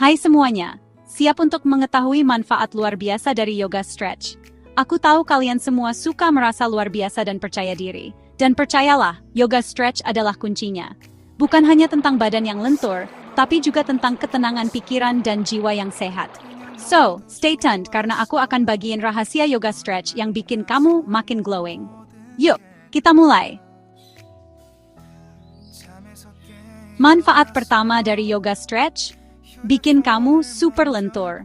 Hai semuanya, siap untuk mengetahui manfaat luar biasa dari yoga stretch. Aku tahu kalian semua suka merasa luar biasa dan percaya diri. Dan percayalah, yoga stretch adalah kuncinya. Bukan hanya tentang badan yang lentur, tapi juga tentang ketenangan pikiran dan jiwa yang sehat. So, stay tuned karena aku akan bagiin rahasia yoga stretch yang bikin kamu makin glowing. Yuk, kita mulai! Manfaat pertama dari yoga stretch, bikin kamu super lentur.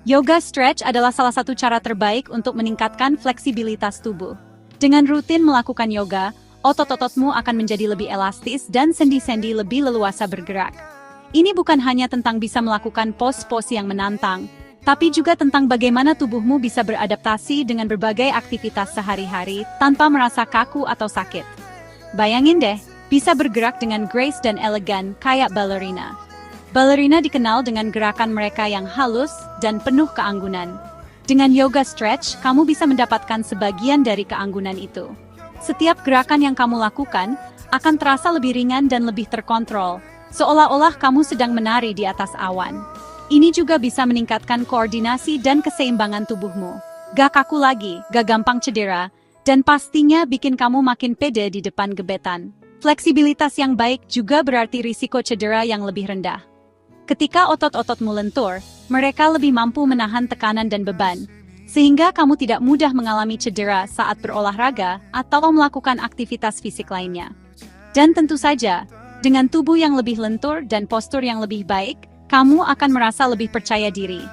Yoga stretch adalah salah satu cara terbaik untuk meningkatkan fleksibilitas tubuh. Dengan rutin melakukan yoga, otot-ototmu akan menjadi lebih elastis dan sendi-sendi lebih leluasa bergerak. Ini bukan hanya tentang bisa melakukan pose-pose yang menantang, tapi juga tentang bagaimana tubuhmu bisa beradaptasi dengan berbagai aktivitas sehari-hari tanpa merasa kaku atau sakit. Bayangin deh, bisa bergerak dengan grace dan elegan kayak ballerina. Ballerina dikenal dengan gerakan mereka yang halus dan penuh keanggunan. Dengan yoga stretch, kamu bisa mendapatkan sebagian dari keanggunan itu. Setiap gerakan yang kamu lakukan akan terasa lebih ringan dan lebih terkontrol, seolah-olah kamu sedang menari di atas awan. Ini juga bisa meningkatkan koordinasi dan keseimbangan tubuhmu. Gak kaku lagi, gak gampang cedera, dan pastinya bikin kamu makin pede di depan gebetan. Fleksibilitas yang baik juga berarti risiko cedera yang lebih rendah. Ketika otot-ototmu lentur, mereka lebih mampu menahan tekanan dan beban, sehingga kamu tidak mudah mengalami cedera saat berolahraga atau melakukan aktivitas fisik lainnya. Dan tentu saja, dengan tubuh yang lebih lentur dan postur yang lebih baik, kamu akan merasa lebih percaya diri.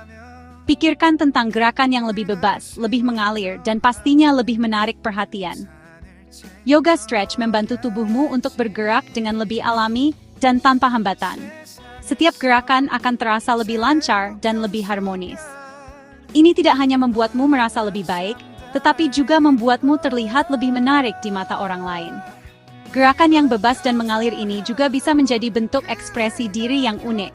Pikirkan tentang gerakan yang lebih bebas, lebih mengalir, dan pastinya lebih menarik perhatian. Yoga stretch membantu tubuhmu untuk bergerak dengan lebih alami dan tanpa hambatan. Setiap gerakan akan terasa lebih lancar dan lebih harmonis. Ini tidak hanya membuatmu merasa lebih baik, tetapi juga membuatmu terlihat lebih menarik di mata orang lain. Gerakan yang bebas dan mengalir ini juga bisa menjadi bentuk ekspresi diri yang unik.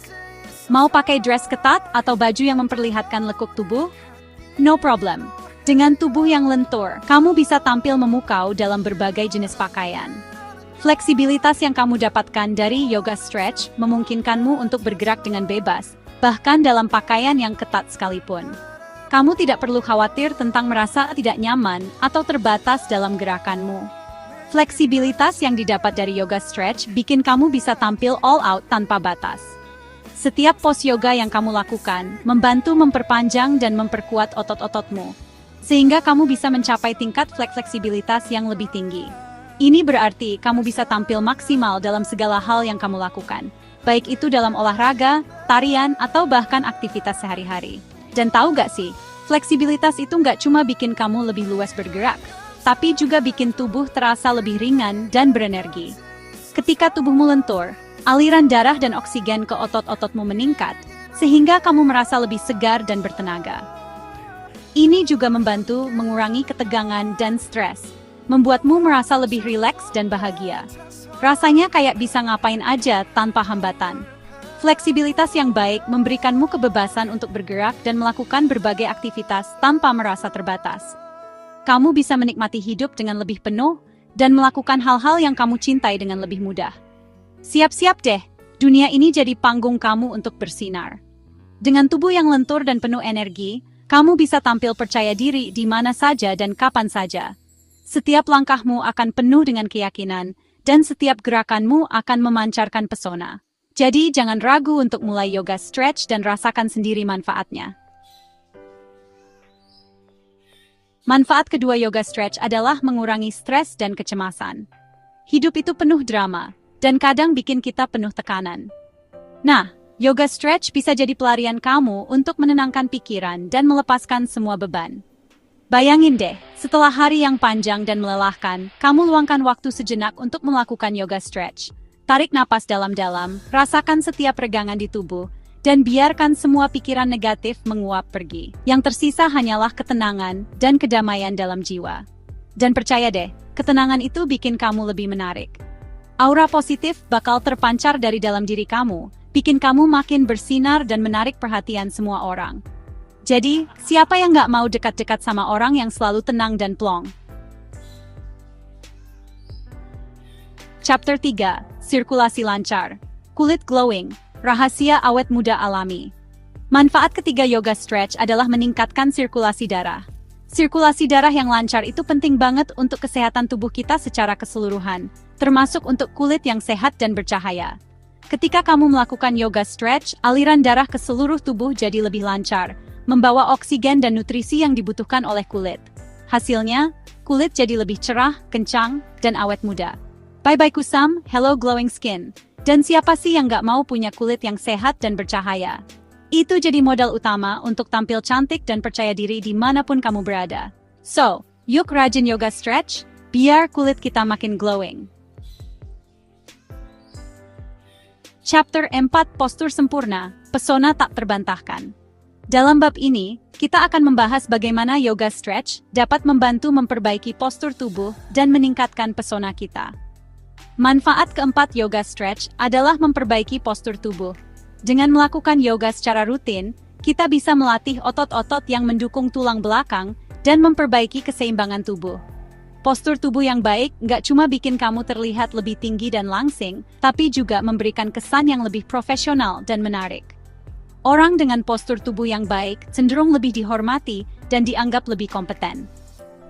Mau pakai dress ketat atau baju yang memperlihatkan lekuk tubuh? No problem. Dengan tubuh yang lentur, kamu bisa tampil memukau dalam berbagai jenis pakaian. Fleksibilitas yang kamu dapatkan dari yoga stretch memungkinkanmu untuk bergerak dengan bebas, bahkan dalam pakaian yang ketat sekalipun. Kamu tidak perlu khawatir tentang merasa tidak nyaman atau terbatas dalam gerakanmu. Fleksibilitas yang didapat dari yoga stretch bikin kamu bisa tampil all out tanpa batas. Setiap pose yoga yang kamu lakukan membantu memperpanjang dan memperkuat otot-ototmu, sehingga kamu bisa mencapai tingkat fleksibilitas yang lebih tinggi. Ini berarti kamu bisa tampil maksimal dalam segala hal yang kamu lakukan, baik itu dalam olahraga, tarian, atau bahkan aktivitas sehari-hari. Dan tahu gak sih, fleksibilitas itu nggak cuma bikin kamu lebih luas bergerak, tapi juga bikin tubuh terasa lebih ringan dan berenergi. Ketika tubuhmu lentur, aliran darah dan oksigen ke otot-ototmu meningkat, sehingga kamu merasa lebih segar dan bertenaga. Ini juga membantu mengurangi ketegangan dan stres, membuatmu merasa lebih rileks dan bahagia. Rasanya kayak bisa ngapain aja tanpa hambatan. Fleksibilitas yang baik memberikanmu kebebasan untuk bergerak dan melakukan berbagai aktivitas tanpa merasa terbatas. Kamu bisa menikmati hidup dengan lebih penuh dan melakukan hal-hal yang kamu cintai dengan lebih mudah. Siap-siap deh, dunia ini jadi panggung kamu untuk bersinar. Dengan tubuh yang lentur dan penuh energi, kamu bisa tampil percaya diri di mana saja dan kapan saja. Setiap langkahmu akan penuh dengan keyakinan, dan setiap gerakanmu akan memancarkan pesona. Jadi jangan ragu untuk mulai yoga stretch dan rasakan sendiri manfaatnya. Manfaat kedua yoga stretch adalah mengurangi stres dan kecemasan. Hidup itu penuh drama, dan kadang bikin kita penuh tekanan. Nah, yoga stretch bisa jadi pelarian kamu untuk menenangkan pikiran dan melepaskan semua beban. Bayangin deh, setelah hari yang panjang dan melelahkan, kamu luangkan waktu sejenak untuk melakukan yoga stretch. Tarik napas dalam-dalam, rasakan setiap regangan di tubuh, dan biarkan semua pikiran negatif menguap pergi. Yang tersisa hanyalah ketenangan dan kedamaian dalam jiwa. Dan percaya deh, ketenangan itu bikin kamu lebih menarik. Aura positif bakal terpancar dari dalam diri kamu, bikin kamu makin bersinar dan menarik perhatian semua orang. Jadi, siapa yang nggak mau dekat-dekat sama orang yang selalu tenang dan plong? Chapter 3, Sirkulasi Lancar. Kulit glowing. rahasia awet muda alami. Manfaat ketiga yoga stretch adalah meningkatkan sirkulasi darah. Sirkulasi darah yang lancar itu penting banget untuk kesehatan tubuh kita secara keseluruhan, termasuk untuk kulit yang sehat dan bercahaya. Ketika kamu melakukan yoga stretch, aliran darah ke seluruh tubuh jadi lebih lancar, membawa oksigen dan nutrisi yang dibutuhkan oleh kulit. Hasilnya, kulit jadi lebih cerah, kencang, dan awet muda. Bye-bye kusam, hello glowing skin. Dan siapa sih yang nggak mau punya kulit yang sehat dan bercahaya? Itu jadi modal utama untuk tampil cantik dan percaya diri dimanapun kamu berada. So, yuk rajin yoga stretch, biar kulit kita makin glowing. Chapter 4 Postur Sempurna, Pesona Tak Terbantahkan. Dalam bab ini, kita akan membahas bagaimana yoga stretch dapat membantu memperbaiki postur tubuh dan meningkatkan pesona kita. Manfaat keempat yoga stretch adalah memperbaiki postur tubuh. Dengan melakukan yoga secara rutin, kita bisa melatih otot-otot yang mendukung tulang belakang dan memperbaiki keseimbangan tubuh. Postur tubuh yang baik nggak cuma bikin kamu terlihat lebih tinggi dan langsing, tapi juga memberikan kesan yang lebih profesional dan menarik. Orang dengan postur tubuh yang baik cenderung lebih dihormati dan dianggap lebih kompeten.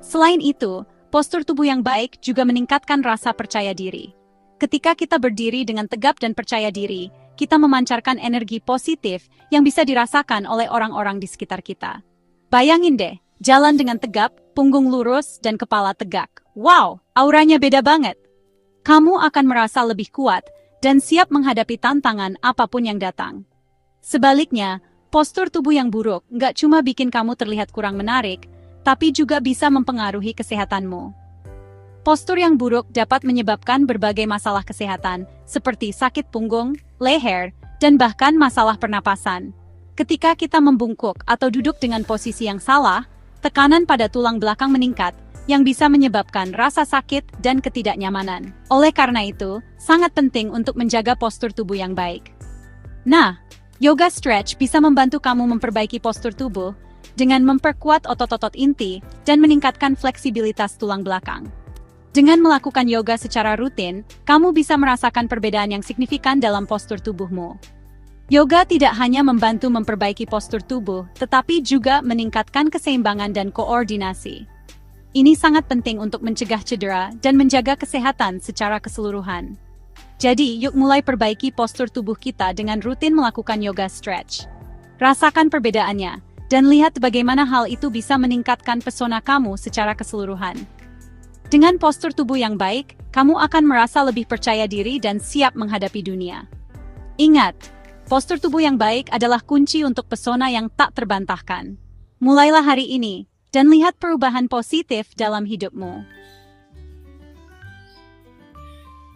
Selain itu, postur tubuh yang baik juga meningkatkan rasa percaya diri. Ketika kita berdiri dengan tegap dan percaya diri, kita memancarkan energi positif yang bisa dirasakan oleh orang-orang di sekitar kita. Bayangin deh, jalan dengan tegap, punggung lurus, dan kepala tegak. Wow, auranya beda banget. Kamu akan merasa lebih kuat dan siap menghadapi tantangan apapun yang datang. Sebaliknya, postur tubuh yang buruk nggak cuma bikin kamu terlihat kurang menarik, tapi juga bisa mempengaruhi kesehatanmu. Postur yang buruk dapat menyebabkan berbagai masalah kesehatan, seperti sakit punggung, leher, dan bahkan masalah pernapasan. Ketika kita membungkuk atau duduk dengan posisi yang salah, tekanan pada tulang belakang meningkat, yang bisa menyebabkan rasa sakit dan ketidaknyamanan. Oleh karena itu, sangat penting untuk menjaga postur tubuh yang baik. Nah, yoga stretch bisa membantu kamu memperbaiki postur tubuh dengan memperkuat otot-otot inti dan meningkatkan fleksibilitas tulang belakang. Dengan melakukan yoga secara rutin, kamu bisa merasakan perbedaan yang signifikan dalam postur tubuhmu. Yoga tidak hanya membantu memperbaiki postur tubuh, tetapi juga meningkatkan keseimbangan dan koordinasi. Ini sangat penting untuk mencegah cedera dan menjaga kesehatan secara keseluruhan. Jadi, yuk mulai perbaiki postur tubuh kita dengan rutin melakukan yoga stretch. Rasakan perbedaannya, dan lihat bagaimana hal itu bisa meningkatkan pesona kamu secara keseluruhan. Dengan postur tubuh yang baik, kamu akan merasa lebih percaya diri dan siap menghadapi dunia. Ingat, postur tubuh yang baik adalah kunci untuk pesona yang tak terbantahkan. Mulailah hari ini, dan lihat perubahan positif dalam hidupmu.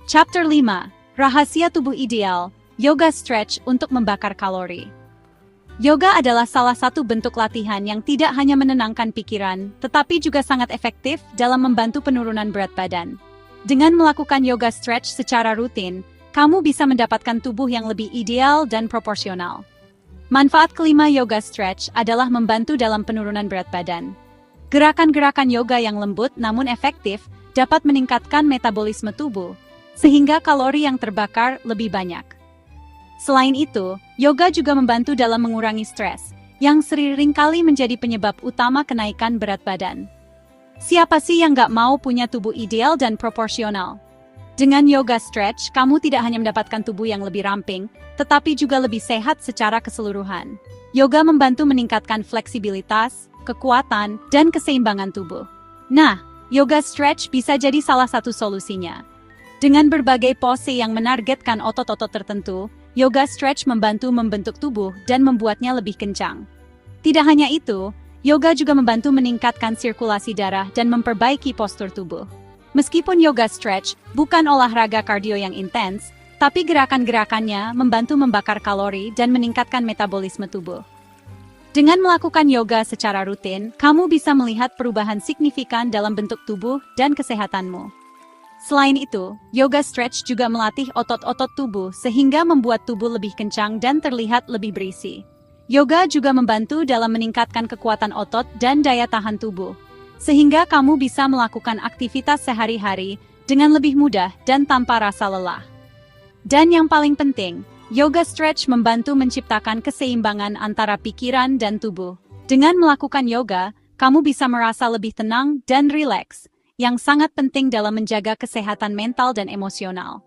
Chapter 5, Rahasia Tubuh Ideal, Yoga Stretch untuk membakar kalori. Yoga adalah salah satu bentuk latihan yang tidak hanya menenangkan pikiran, tetapi juga sangat efektif dalam membantu penurunan berat badan. Dengan melakukan yoga stretch secara rutin, kamu bisa mendapatkan tubuh yang lebih ideal dan proporsional. Manfaat kelima yoga stretch adalah membantu dalam penurunan berat badan. Gerakan-gerakan yoga yang lembut namun efektif dapat meningkatkan metabolisme tubuh, sehingga kalori yang terbakar lebih banyak. Selain itu, yoga juga membantu dalam mengurangi stres, yang seringkali menjadi penyebab utama kenaikan berat badan. Siapa sih yang nggak mau punya tubuh ideal dan proporsional? Dengan yoga stretch, kamu tidak hanya mendapatkan tubuh yang lebih ramping, tetapi juga lebih sehat secara keseluruhan. Yoga membantu meningkatkan fleksibilitas, kekuatan, dan keseimbangan tubuh. Nah, yoga stretch bisa jadi salah satu solusinya. Dengan berbagai pose yang menargetkan otot-otot tertentu, yoga stretch membantu membentuk tubuh dan membuatnya lebih kencang. Tidak hanya itu, yoga juga membantu meningkatkan sirkulasi darah dan memperbaiki postur tubuh. Meskipun yoga stretch bukan olahraga kardio yang intens, tapi gerakan-gerakannya membantu membakar kalori dan meningkatkan metabolisme tubuh. Dengan melakukan yoga secara rutin, kamu bisa melihat perubahan signifikan dalam bentuk tubuh dan kesehatanmu. Selain itu, yoga stretch juga melatih otot-otot tubuh sehingga membuat tubuh lebih kencang dan terlihat lebih berisi. Yoga juga membantu dalam meningkatkan kekuatan otot dan daya tahan tubuh, sehingga kamu bisa melakukan aktivitas sehari-hari dengan lebih mudah dan tanpa rasa lelah. Dan yang paling penting, Yoga stretch membantu menciptakan keseimbangan antara pikiran dan tubuh. Dengan melakukan yoga, kamu bisa merasa lebih tenang dan rileks, yang sangat penting dalam menjaga kesehatan mental dan emosional.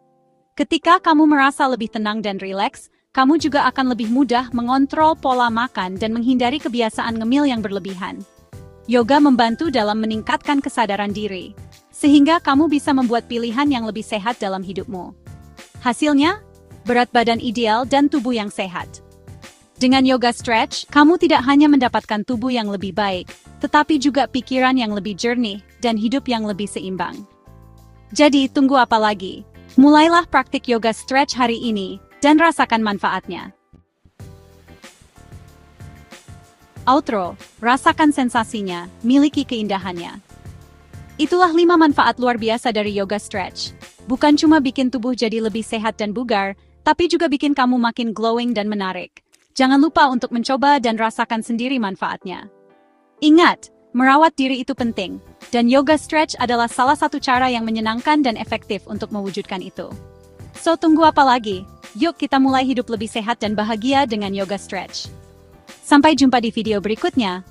Ketika kamu merasa lebih tenang dan rileks, kamu juga akan lebih mudah mengontrol pola makan dan menghindari kebiasaan ngemil yang berlebihan. Yoga membantu dalam meningkatkan kesadaran diri, sehingga kamu bisa membuat pilihan yang lebih sehat dalam hidupmu. Hasilnya, berat badan ideal dan tubuh yang sehat. Dengan yoga stretch, kamu tidak hanya mendapatkan tubuh yang lebih baik, tetapi juga pikiran yang lebih jernih dan hidup yang lebih seimbang. Jadi, tunggu apa lagi? Mulailah praktik yoga stretch hari ini dan rasakan manfaatnya. Outro, rasakan sensasinya, miliki keindahannya. Itulah 5 manfaat luar biasa dari yoga stretch. Bukan cuma bikin tubuh jadi lebih sehat dan bugar, tapi juga bikin kamu makin glowing dan menarik. Jangan lupa untuk mencoba dan rasakan sendiri manfaatnya. Ingat, merawat diri itu penting, dan yoga stretch adalah salah satu cara yang menyenangkan dan efektif untuk mewujudkan itu. So, tunggu apa lagi? Yuk kita mulai hidup lebih sehat dan bahagia dengan yoga stretch. Sampai jumpa di video berikutnya.